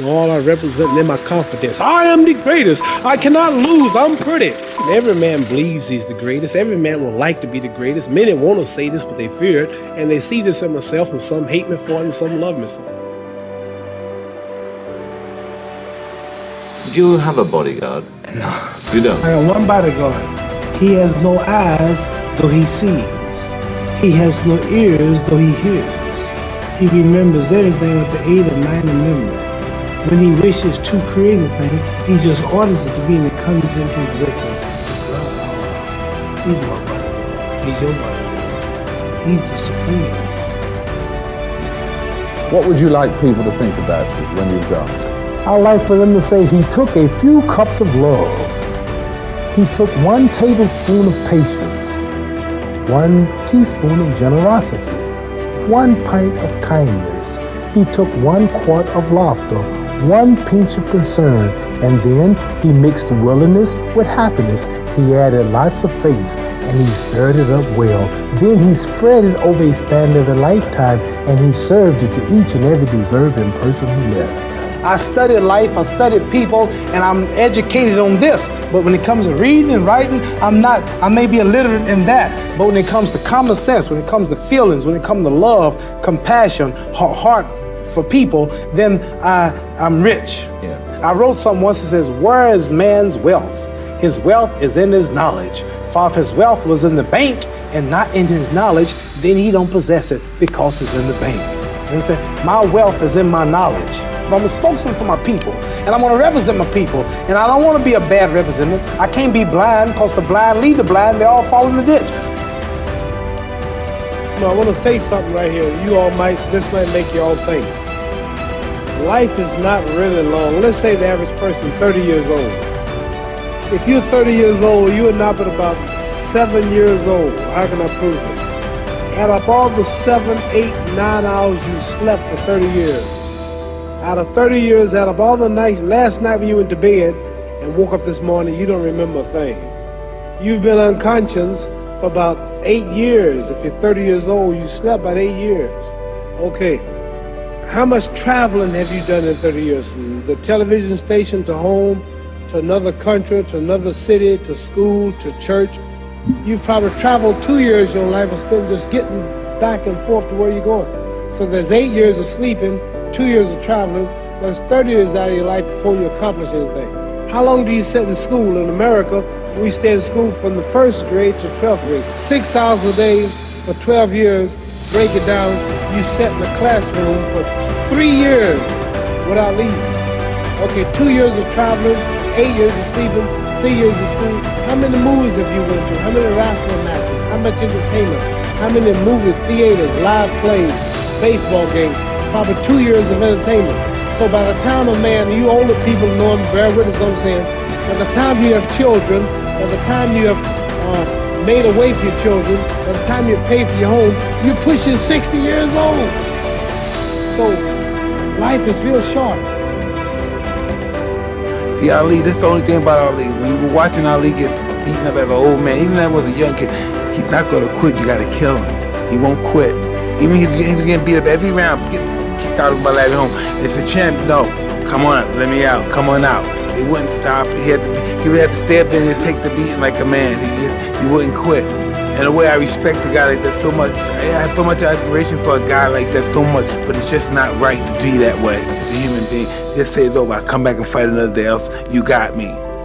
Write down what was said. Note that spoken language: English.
All I represent in my confidence. I am the greatest. I cannot lose. I'm pretty. And every man believes he's the greatest. Every man would like to be the greatest. Many want to say this, but they fear it. And they see this in myself, and some hate me for it, and some love me. Do you have a bodyguard? No. You don't? I got one bodyguard. He has no eyes, though he sees. He has no ears, though he hears. He remembers everything with the aid of mind and memory. When he wishes to create a thing, he just orders it to be, and it comes into existence. He's my brother. He's your brother. He's the supreme. What would you like people to think about you when you've gone? I'd like for them to say he took a few cups of love. He took 1 tablespoon of patience, 1 teaspoon of generosity, 1 pint of kindness. He took 1 quart of laughter, 1 pinch of concern, and then he mixed willingness with happiness. He added lots of faith, and he stirred it up well. Then he spread it over a span of a lifetime, and he served it to each and every deserving person who lived. I studied life, I studied people, and I'm educated on this. But when it comes to reading and writing, I may be illiterate in that. But when it comes to common sense, when it comes to feelings, when it comes to love, compassion, heart for people, then I'm rich. Yeah. I wrote something once that says, where is man's wealth? His wealth is in his knowledge. For if his wealth was in the bank and not in his knowledge, then he don't possess it because it's in the bank. And say, my wealth is in my knowledge. I'm a spokesman for my people, and I want to represent my people, and I don't want to be a bad representative. I can't be blind, because the blind lead the blind, they all fall in the ditch. I want to say something right here. This might make you all think. Life is not really long. Let's say the average person 30 years old. If you're 30 years old, you are now but about 7 years old. How can I prove it? Add up all the 7, 8, 9 hours you slept for 30 years. Out of 30 years, out of all the nights, last night when you went to bed and woke up this morning, you don't remember a thing. You've been unconscious for about 8 years. If you're 30 years old, you slept about 8 years. Okay. How much traveling have you done in 30 years? From the television station to home, to another country, to another city, to school, to church. You've probably traveled 2 years of your life and spent just getting back and forth to where you're going. So there's 8 years of sleeping, 2 years of traveling. There's 30 years out of your life before you accomplish anything. How long do you sit in school? In America, we stay in school from the 1st grade to 12th grade. 6 hours a day for 12 years. Break it down, you sit in the classroom for 3 years without leaving. Okay, 2 years of traveling, 8 years of sleeping, 3 years of school. How many movies have you went to? How many wrestling matches? How much entertainment? How many movie theaters, live plays, baseball games? Probably 2 years of entertainment. So by the time a man, you older people know him, bear witness what I'm saying, by the time you have children, by the time you have made a way for your children, by the time you pay for your home, you're pushing 60 years old. So life is real short. See, Ali, that's the only thing about Ali. When you were watching Ali get beaten up as an old man, even as a young kid, he's not going to quit. You got to kill him. He won't quit. Even he was getting beat up every round, get kicked out of my life at home. It's a champ. No, come on, let me out. Come on out. They wouldn't stop. He would have to stay up there and take the beating like a man. He wouldn't quit. In a way, I respect a guy like that so much. I have so much admiration for a guy like that so much, but it's just not right to be that way. As a human being, just say it's over. I come back and fight another day else. You got me.